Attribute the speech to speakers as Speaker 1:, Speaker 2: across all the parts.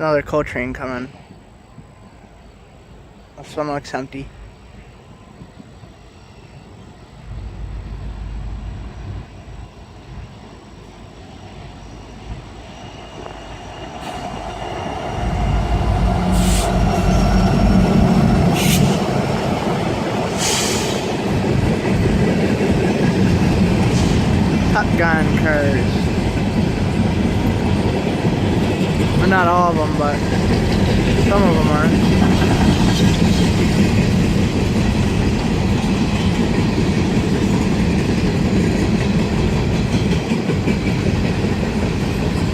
Speaker 1: Another coal train coming. This one looks empty. Top Gun cars. Well, not all of them, but some of them are.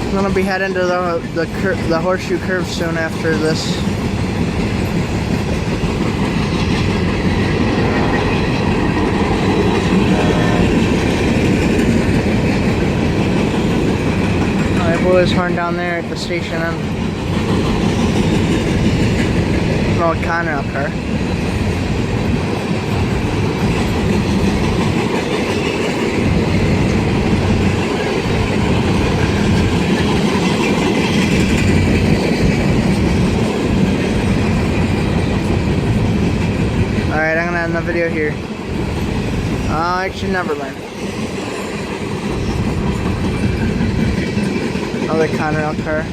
Speaker 1: I'm gonna be heading to the horseshoe curve soon after this. I blew his horn down there at the station and an old Conrail car. Alright, I'm gonna end the video here. Actually, Neverland. Another Conrail car.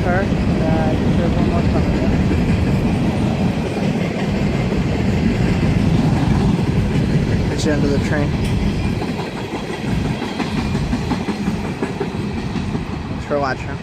Speaker 1: Car. There's one more coming in. It's the end of the train. Thanks for watching.